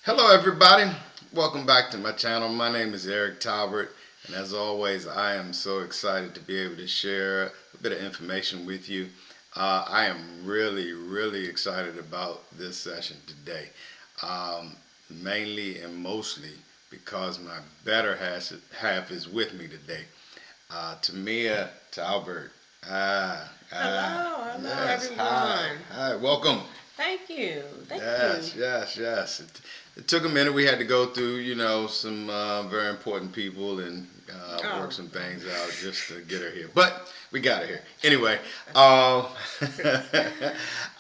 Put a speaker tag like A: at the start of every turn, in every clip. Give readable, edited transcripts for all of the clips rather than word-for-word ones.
A: Hello, everybody. Welcome back to my channel. My name is Eric Talbert, and as always, I am so excited to be able to share a bit of information with you. I am really excited about this session today, mainly and mostly because my better half is with me today. Tamia Talbert.
B: Hello,
A: Yes, hi,
B: everyone.
A: hi, welcome.
B: Thank you. Thank you.
A: Yes. It took a minute. We had to go through, some very important people and work
B: Oh,
A: some things out just to get her here. But we got her here. Anyway, uh,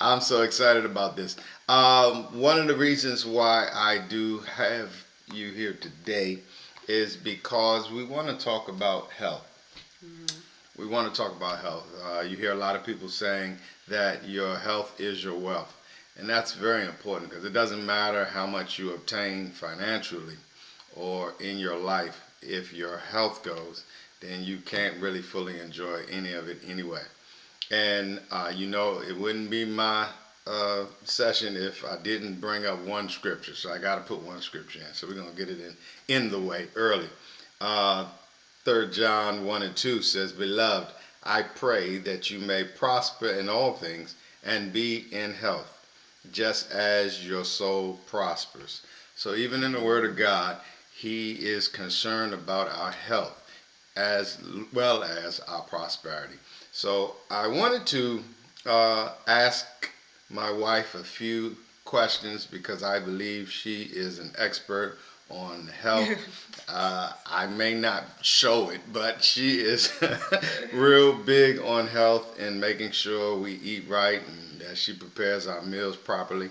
A: I'm so excited about this. One of the reasons why I do have you here today is because we want to talk about health.
B: mhm.
A: We want to talk about health. You hear a lot of people saying that your health is your wealth. And that's very important because it doesn't matter how much you obtain financially or in your life. If your health goes, then you can't really fully enjoy any of it anyway. And it wouldn't be my session if I didn't bring up one scripture. So I got to put one scripture in. So we're going to get it in the way early. Uh, 3 John 1 and 2 says, Beloved, I pray that you may prosper in all things and be in health, just as your soul prospers. So even in the Word of God, He is concerned about our health as well as our prosperity. So I wanted to ask my wife a few questions because I believe she is an expert on health. I may not show it, but she is real big on health and making sure we eat right and that she prepares our meals properly.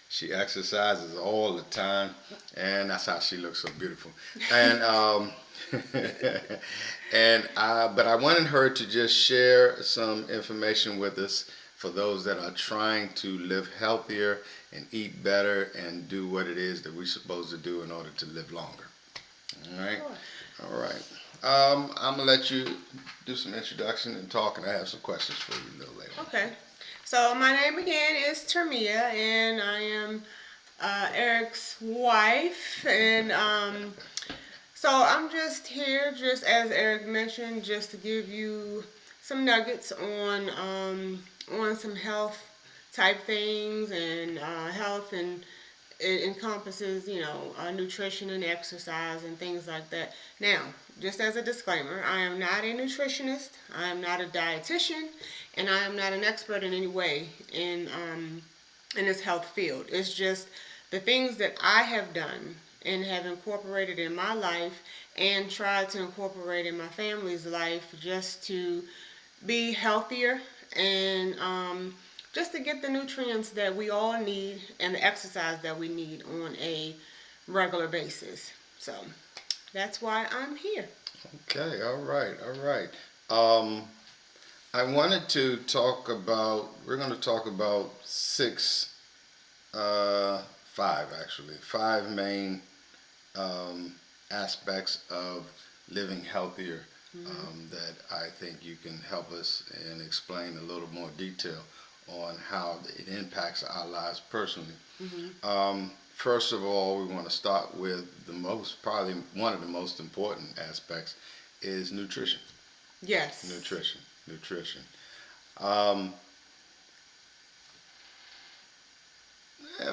A: She exercises all the time, and that's how she looks so beautiful. And but I wanted her to just share some information with us for those that are trying to live healthier and eat better and do what it is that we're supposed to do in order to live longer. All right,
B: Sure.
A: all right. I'm gonna let you do some introduction and talk, and I have some questions for you a little later.
B: Okay. So my name again is Termia, and I am Eric's wife. And so I'm just here, just as Eric mentioned, just to give you some nuggets on some health type things and health, and it encompasses, nutrition and exercise and things like that. Now, just as a disclaimer, I am not a nutritionist, I am not a dietitian, and I am not an expert in any way in this health field. It's just the things that I have done and have incorporated in my life and tried to incorporate in my family's life just to be healthier and just to get the nutrients that we all need and the exercise that we need on a regular basis. So that's why I'm here.
A: Okay, all right. Um, I wanted to talk about. We're going to talk about uh, five main um, aspects of living healthier
B: Hmm.
A: that I think you can help us and explain a little more detail on how it impacts our lives personally.
B: Hmm.
A: First of all, we want to start with probably one of the most important aspects is nutrition.
B: Yes.
A: Nutrition. Um,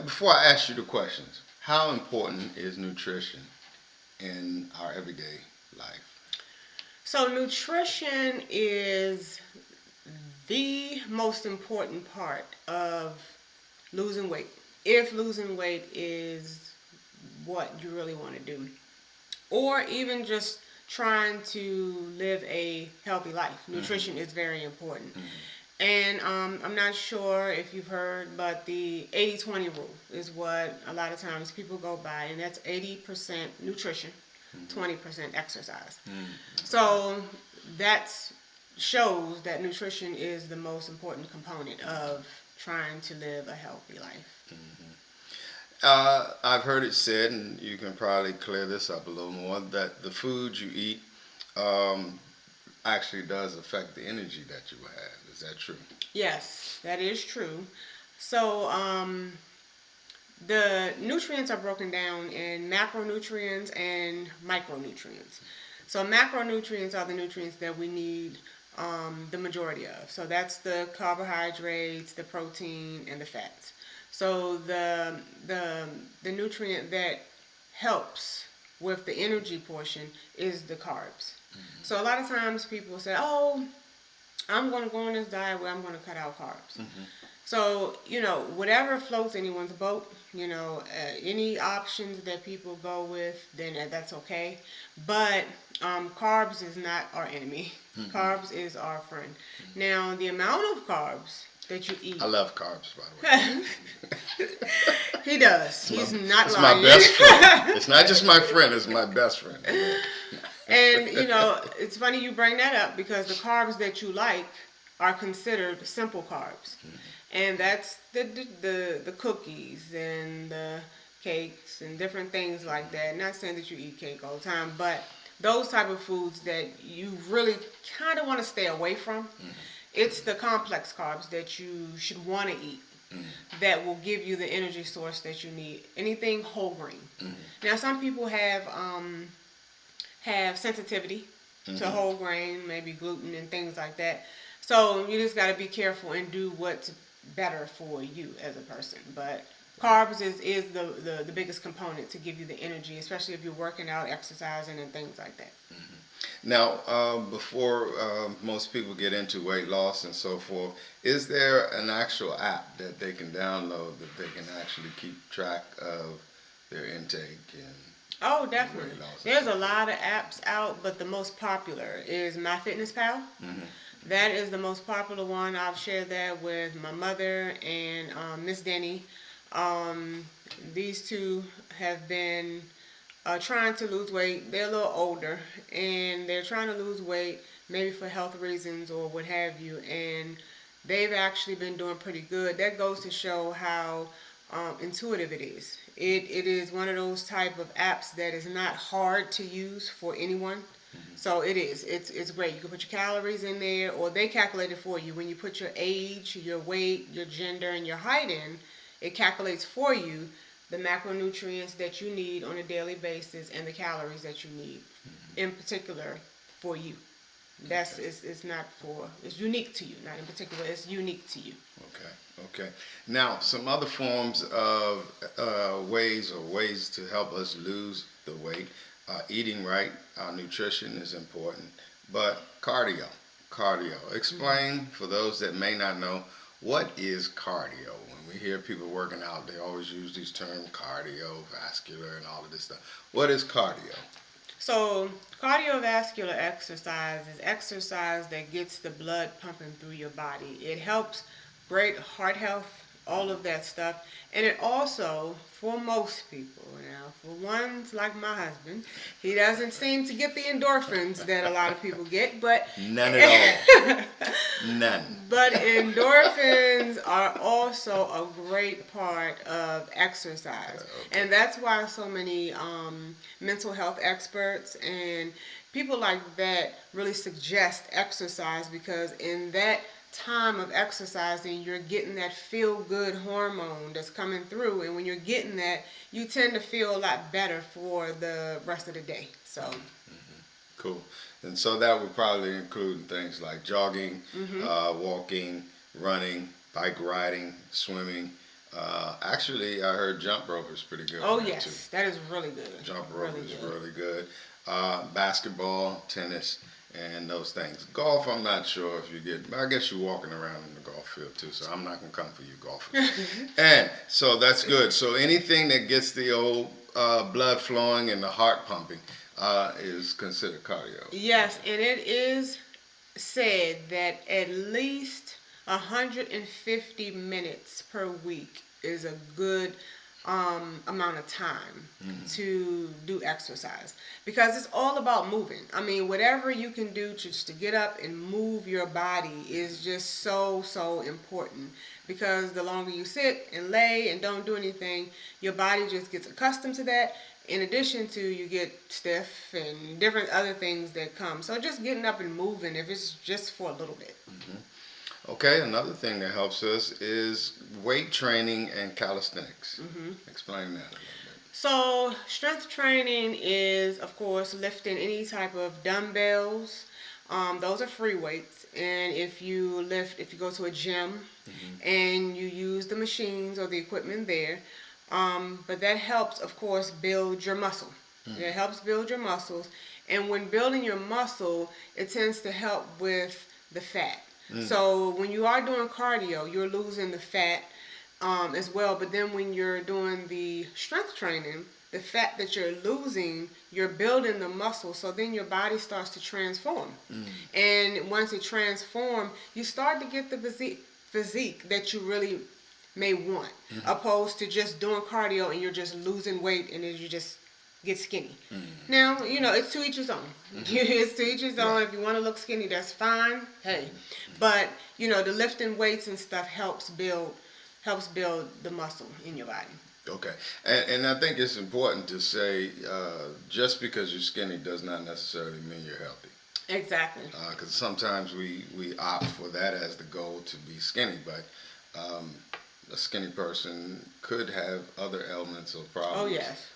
A: Before I ask you the questions, how important is nutrition in our everyday life?
B: So nutrition is the most important part of losing weight. If losing weight is what you really want to do, or even just trying to live a healthy life, nutrition
A: Mm-hmm.
B: is very important.
A: Mm-hmm.
B: And I'm not sure if you've heard, but the 80-20 rule is what a lot of times people go by, and that's 80% nutrition,
A: Mm-hmm.
B: 20% exercise.
A: Mm-hmm.
B: So that shows that nutrition is the most important component of trying to live a healthy life.
A: Mm-hmm. I've heard it said, and you can probably clear this up a little more, that the food you eat um, actually does affect the energy that you will have. Is that true?
B: Yes, that is true. So the nutrients are broken down in macronutrients and micronutrients. So macronutrients are the nutrients that we need the majority of. So that's the carbohydrates, the protein, and the fats. So the nutrient that helps with the energy portion is the carbs. So a lot of times people say, "Oh, I'm going to go on this diet where I'm going to cut out carbs." So, whatever floats anyone's boat, any options that people go with, then that's okay. But carbs is not our enemy. Carbs is our friend. Now, the amount of carbs that you eat.
A: I love carbs, by the way.
B: He does. He's not
A: it's
B: lying.
A: My best friend. It's not just my friend, it's my best friend.
B: And, it's funny you bring that up because the carbs that you like are considered simple carbs. And that's the cookies and the cakes and different things like that. Not saying that you eat cake all the time, but those type of foods that you really kind of want to stay away from. It's the complex carbs that you should want to eat that will give you the energy source that you need. Anything whole grain. Now, some people have sensitivity to whole grain, maybe gluten and things like that. So you just got to be careful and do what's better for you as a person. But carbs is the biggest component to give you the energy, especially if you're working out, exercising, and things like that.
A: Now, before most people get into weight loss and so forth, is there an actual app that they can download that they can actually keep track of their intake and
B: Oh, definitely.
A: weight loss?
B: There's a lot of apps out, but the most popular is MyFitnessPal. That is the most popular one. I've shared that with my mother and Miss Denny. These two have been trying to lose weight. They're a little older, and they're trying to lose weight, maybe for health reasons or what have you. And they've actually been doing pretty good. That goes to show how intuitive it is. It is one of those type of apps that is not hard to use for anyone. So it is. It's great. You can put your calories in there, or they calculate it for you. When you put your age, your weight, your gender, and your height in, it calculates for you the macronutrients that you need on a daily basis and the calories that you need, in particular, for you. That's it's not for, it's unique to you. Not in particular, it's unique to you.
A: Okay. Now, some other forms of ways to help us lose the weight. Eating right, nutrition is important, but cardio. Explain for those that may not know, what is cardio? When we hear people working out, they always use these terms, cardiovascular and all of this stuff. What is cardio?
B: So cardiovascular exercise is exercise that gets the blood pumping through your body. It helps great heart health, all of that stuff. And it also, for most people, for ones like my husband, he doesn't seem to get the endorphins that a lot of people get, but
A: none at all. None.
B: But endorphins are also a great part of exercise. And that's why so many mental health experts and people like that really suggest exercise, because in that time of exercising, you're getting that feel-good hormone that's coming through, and when you're getting that, you tend to feel a lot better for the rest of the day. So
A: cool. And so that would probably include things like jogging, walking, running, bike riding, swimming. Actually, I heard jump rope is pretty good.
B: Oh yes, too. That is really good.
A: Jump rope is really good. Basketball, tennis, and those things. Golf, I'm not sure if you get, I guess you're walking around in the golf field too, so I'm not going to come for you golfers. And so that's good. So anything that gets the old blood flowing and the heart pumping is considered cardio.
B: Yes, and it is said that at least 150 minutes per week is a good amount of time to do exercise, because it's all about moving. I mean, whatever you can do just to get up and move your body is just so important, because the longer you sit and lay and don't do anything, your body just gets accustomed to that. In addition to, you get stiff and different other things that come. So just getting up and moving, if it's just for a little bit.
A: Okay, another thing that helps us is weight training and calisthenics. Explain that a little
B: So, strength training is, of course, lifting any type of dumbbells. Those are free weights. And if you go to a gym and you use the machines or the equipment there, but that helps, of course, build your muscle. It helps build your muscles. And when building your muscle, it tends to help with the fat. So, when you are doing cardio, you're losing the fat as well. But then when you're doing the strength training, the fat that you're losing, you're building the muscle. So then your body starts to transform. And once it transforms, you start to get the physique that you really may want, opposed to just doing cardio and you're just losing weight and then you just get skinny. Now, it's to each his own. It's to each his own. If you want to look skinny, that's fine. Hey. But, the lifting weights and stuff helps build the muscle in your body.
A: Okay, and I think it's important to say just because you're skinny does not necessarily mean you're healthy.
B: Exactly.
A: Because sometimes we opt for that as the goal to be skinny, but a skinny person could have other ailments or problems.
B: Oh, yes.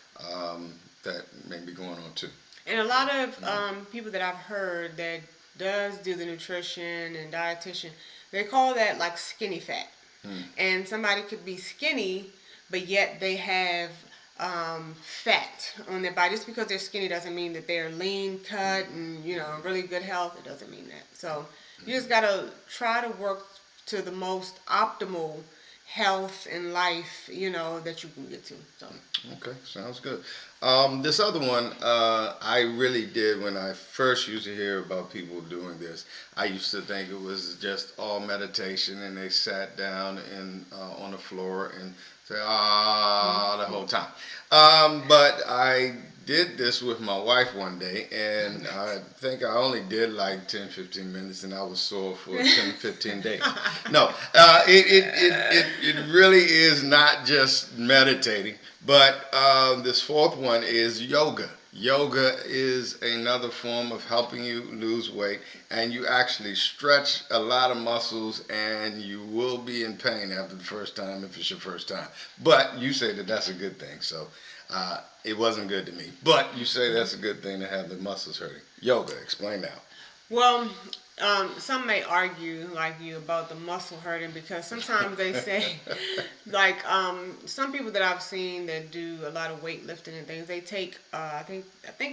A: That may be going on too.
B: And a lot of people that I've heard that does do the nutrition and dietitian, they call that like skinny fat. And somebody could be skinny, but yet they have fat on their body. Just because they're skinny doesn't mean that they're lean cut and really good health. It doesn't mean that. So you just gotta try to work to the most optimal health and life that you can get to. So
A: Okay, sounds good. This other one, I really did when I first used to hear about people doing this. I used to think it was just all meditation, and they sat down on the floor and say the whole time. But I did this with my wife one day, and I think I only did like 10, 15 minutes, and I was sore for 10, 15 days. No, it really is not just meditating, but this fourth one is yoga. Yoga is another form of helping you lose weight, and you actually stretch a lot of muscles, and you will be in pain after the first time if it's your first time. But you say that that's a good thing, so it wasn't good to me. But you say that's a good thing to have the muscles hurting. Yoga, explain that.
B: well, some may argue like you about the muscle hurting because sometimes they say, like some people that I've seen that do a lot of weightlifting and things, they take I think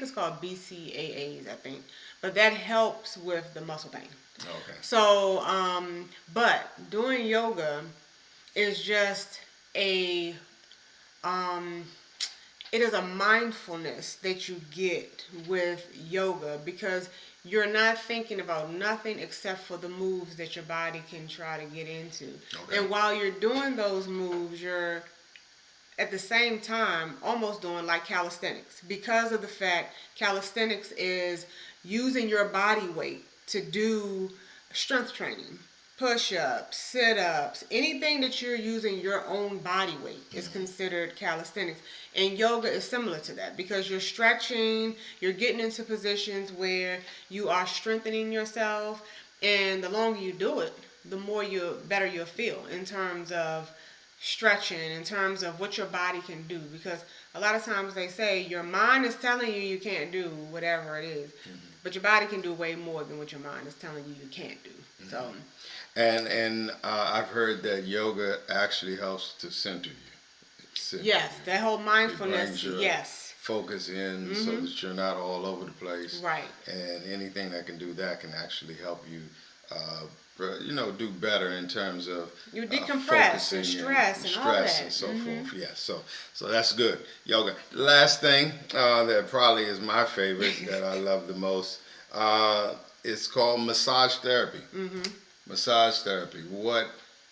B: it's called BCAAs, I think, but that helps with the muscle pain.
A: Okay.
B: So, but doing yoga is just it is a mindfulness that you get with yoga because you're not thinking about nothing except for the moves that your body can try to get into.
A: Okay.
B: And while you're doing those moves, you're at the same time almost doing like calisthenics because of the fact calisthenics is using your body weight to do strength training, push-ups, sit-ups, anything that you're using your own body weight is considered calisthenics. And yoga is similar to that because you're stretching, you're getting into positions where you are strengthening yourself, and the longer you do it, the better you'll feel in terms of stretching, in terms of what your body can do. Because a lot of times they say your mind is telling you can't do whatever it is, but your body can do way more than what your mind is telling you can't do. So.
A: And I've heard that yoga actually helps to center you.
B: Yes, that whole mindfulness.
A: It brings your
B: Yes.
A: focus in so that you're not all over the place.
B: Right.
A: And anything that can do that can actually help you, do better in terms of
B: you decompress and stress and all that.
A: And so forth. Yes. So that's good. Yoga. Last thing that probably is my favorite that I love the most. It's called massage therapy. Massage therapy. What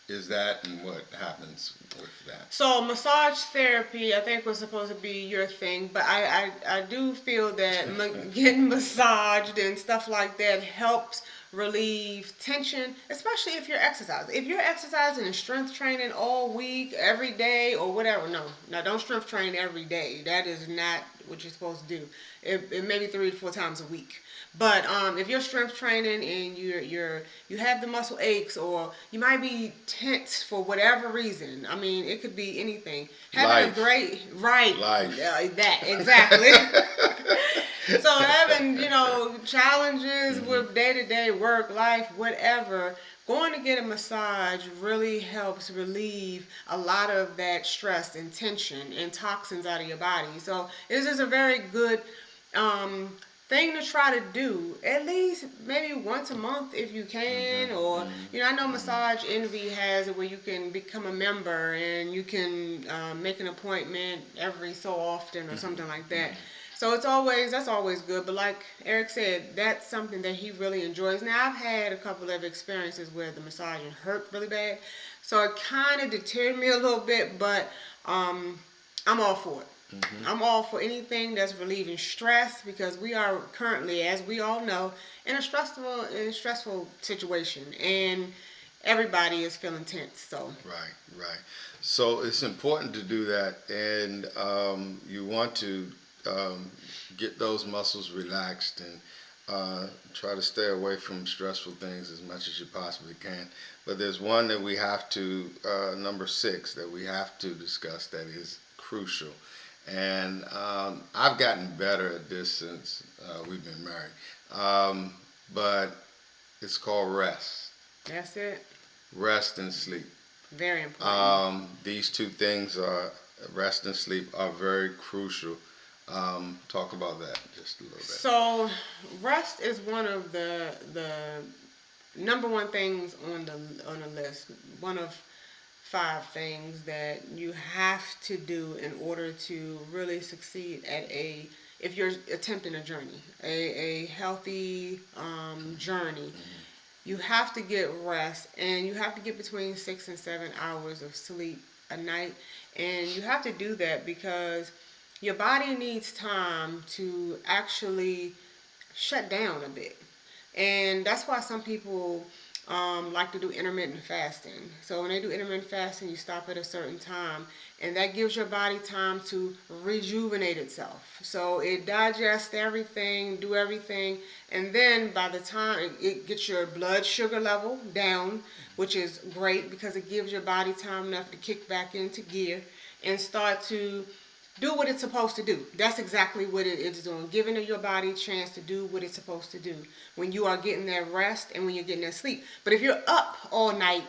A: is that, and what happens with that?
B: So massage therapy, I think, was supposed to be your thing, but I do feel that getting massaged and stuff like that helps relieve tension, especially if you're exercising. If you're exercising and strength training all week, every day, or whatever, no, don't strength train every day. That is not what you're supposed to do. It may be 3 to 4 times a week. But if you're strength training and you have the muscle aches, or you might be tense for whatever reason. I mean, it could be anything. Having
A: Life.
B: a great right,
A: Life.
B: that exactly. So having, challenges with day-to-day work, life, whatever, going to get a massage really helps relieve a lot of that stress and tension and toxins out of your body. So it's just a very good thing to try to do at least maybe once a month if you can. Or I know Massage Envy has it where you can become a member and you can make an appointment every so often or something like that. So that's always good. But like Eric said, that's something that he really enjoys. Now, I've had a couple of experiences where the massaging hurt really bad, so it kind of deterred me a little bit. But I'm all for it. I'm all for anything that's relieving stress, because we are currently, as we all know, in a stressful situation, and everybody is feeling tense. So
A: Right. So it's important to do that, and you want to get those muscles relaxed and try to stay away from stressful things as much as you possibly can. But there's one that we have to, number 6, that we have to discuss that is crucial. And I've gotten better at this since we've been married. But it's called rest.
B: that's it.
A: Rest and sleep.
B: Very important.
A: These two things rest and sleep, are very crucial. Talk about that just a little bit.
B: So rest is one of the number one things on the list. One of 5 things that you have to do in order to really succeed if you're attempting a journey, a healthy journey. You have to get rest, and you have to get between 6 and 7 hours of sleep a night. And you have to do that because your body needs time to actually shut down a bit. And that's why some people like to do intermittent fasting. So when they do intermittent fasting, you stop at a certain time, and that gives your body time to rejuvenate itself. So it digests everything, do everything, and then by the time it gets your blood sugar level down, which is great because it gives your body time enough to kick back into gear and start to do what it's supposed to do. That's exactly what it is doing, giving your body a chance to do what it's supposed to do when you are getting that rest and when you're getting that sleep. But if you're up all night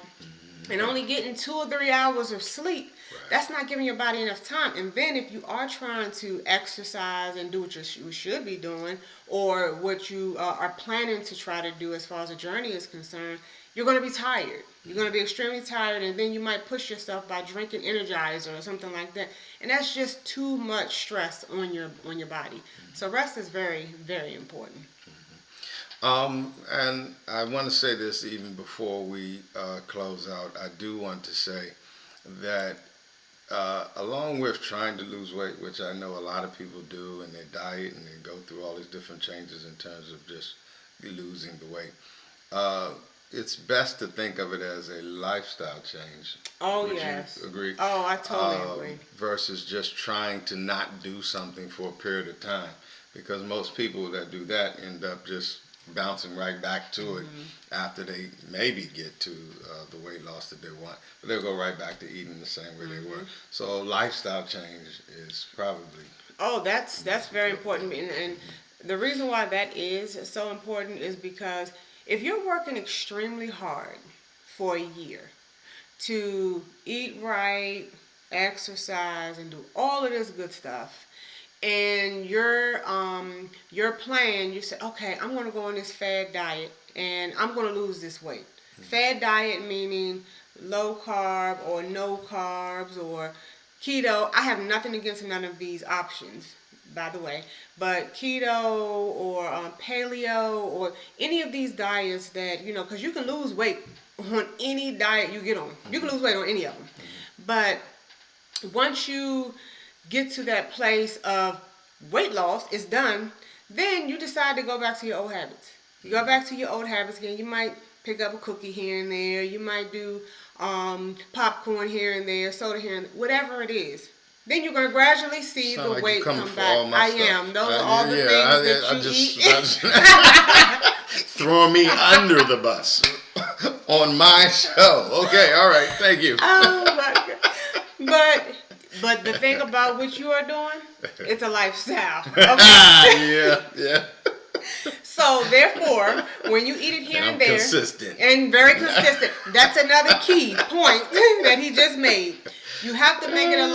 B: and only getting 2 or 3 hours of sleep, that's not giving your body enough time. And then if you are trying to exercise and do what you should be doing, or what you are planning to try to do as far as the journey is concerned, you're going to be tired. You're going to be extremely tired, and then you might push yourself by drinking Energizer or something like that. And that's just too much stress on your body. So rest is very, very important.
A: And I want to say this even before we close out. I do want to say that along with trying to lose weight, which I know a lot of people do, and they diet and they go through all these different changes in terms of just losing the weight, it's best to think of it as a lifestyle change.
B: Oh,
A: Would
B: yes.
A: you agree?
B: Oh, I totally agree.
A: Versus just trying to not do something for a period of time. Because most people that do that end up just bouncing right back to it after they maybe get to the weight loss that they want. But they'll go right back to eating the same way they were. So lifestyle change is probably...
B: Oh, that's very important. And the reason why that is so important is because if you're working extremely hard for a year to eat right, exercise, and do all of this good stuff, and your plan, you say, okay, I'm going to go on this fad diet and I'm going to lose this weight. Fad diet meaning low carb or no carbs or keto. I have nothing against none of these options, by the way, but keto or paleo or any of these diets that, because you can lose weight on any diet you get on. You can lose weight on any of them. But once you get to that place of weight loss is done, then you decide to go back to your old habits. You go back to your old habits again. You might pick up a cookie here and there. You might do popcorn here and there, soda here and there, whatever it is. Then you're going to gradually see
A: Sound
B: the
A: like
B: weight
A: you coming
B: come
A: for
B: back.
A: all my
B: I
A: stuff.
B: am. Those are all the
A: yeah,
B: things
A: I
B: that you
A: just,
B: eat.
A: throwing me under the bus on my show. Okay, all right, thank you.
B: Oh my God. But the thing about what you are doing, it's a lifestyle. Okay?
A: Yeah.
B: So therefore, when you eat it here and there,
A: consistent.
B: and very consistent, that's another key point that he just made. You have to make it a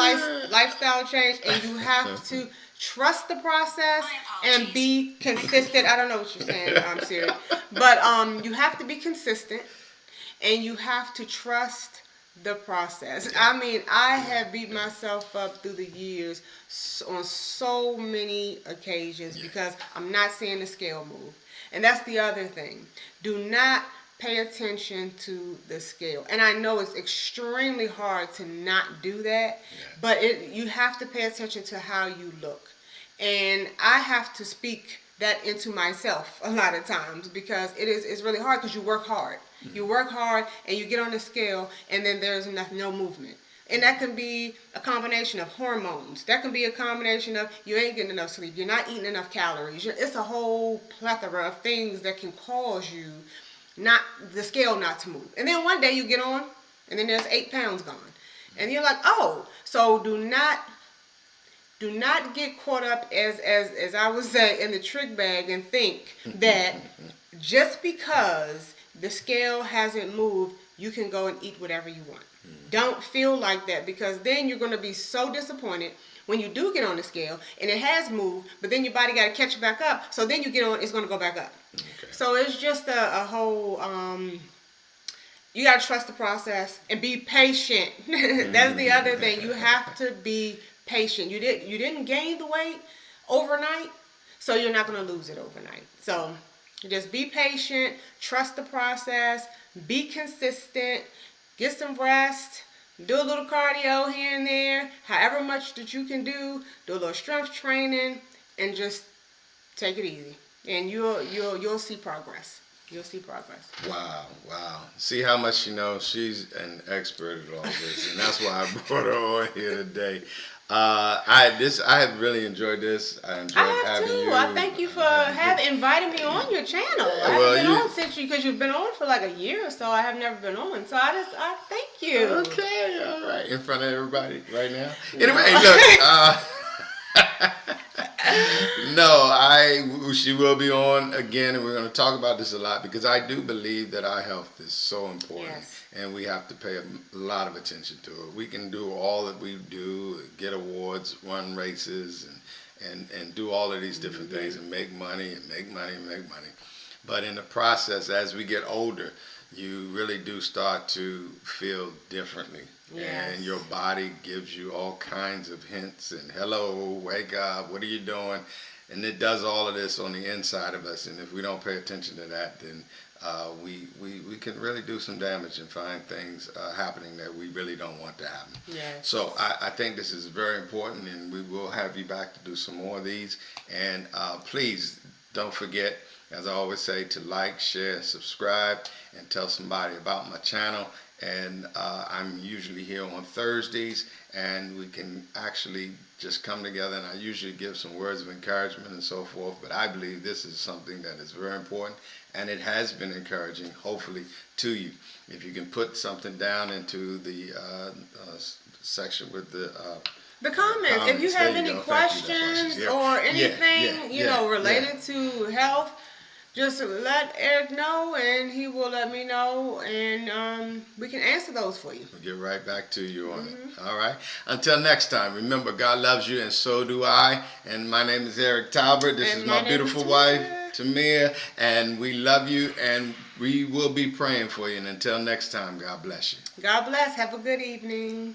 B: lifestyle change, and you have to trust the process and be consistent. I don't know what you're saying, I'm serious, but you have to be consistent, and you have to trust the process. I mean, I have beat myself up through the years on so many occasions because I'm not seeing the scale move. And that's the other thing. Do not pay attention to the scale. And I know it's extremely hard to not do that, but you have to pay attention to how you look. And I have to speak that into myself a lot of times because it's really hard because you work hard. You work hard and you get on the scale and then there's no movement. And that can be a combination of hormones. That can be a combination of you ain't getting enough sleep. You're not eating enough calories. It's a whole plethora of things that can cause you the scale not to move. And then one day you get on and then there's 8 pounds gone. And you're like, oh, so do not get caught up as I would say in the trick bag and think that just because the scale hasn't moved, you can go and eat whatever you want. Don't feel like that because then you're going to be so disappointed when you do get on the scale and it has moved, but then your body got to catch it back up. So then you get on, it's going to go back up. Okay. So it's just a whole, you got to trust the process and be patient. That's the other thing. You have to be patient. You didn't gain the weight overnight, so you're not going to lose it overnight. So just be patient, trust the process, be consistent, get some rest, do a little cardio here and there, however much that you can do a little strength training, and just take it easy. And you'll see progress. You'll see progress.
A: Wow. See how much she knows. She's an expert at all this, and that's why I brought her on here today. I have really enjoyed this. I enjoyed having you.
B: I thank you for inviting me on your channel. I haven't been on since because you've been on for like a year or so. I have never been on, so I thank you.
A: Okay, all right, in front of everybody right now. Anyway, look. No, she will be on again, and we're going to talk about this a lot because I do believe that our health is so important, and we have to pay a lot of attention to it. We can do all that we do, get awards, run races, and do all of these different things and make money. But in the process, as we get older, you really do start to feel differently. Yes. And your body gives you all kinds of hints and hello, wake up, what are you doing? And it does all of this on the inside of us. And if we don't pay attention to that, then we can really do some damage and find things happening that we really don't want to happen.
B: Yes.
A: So I think this is very important, and we will have you back to do some more of these. And please don't forget, as I always say, to like, share, subscribe, and tell somebody about my channel. And I'm usually here on Thursdays, and we can actually just come together, and I usually give some words of encouragement and so forth, but I believe this is something that is very important, and it has been encouraging, hopefully, to you. If you can put something down into the section with the
B: comments. If you have any questions or anything, related to health, just let Eric know, and he will let me know, and we can answer those for you.
A: We'll get right back to you on it. All right. Until next time, remember, God loves you, and so do I. And my name is Eric Talbert. This is my beautiful wife, Tamia, and we love you, and we will be praying for you. And until next time, God bless you.
B: God bless. Have a good evening.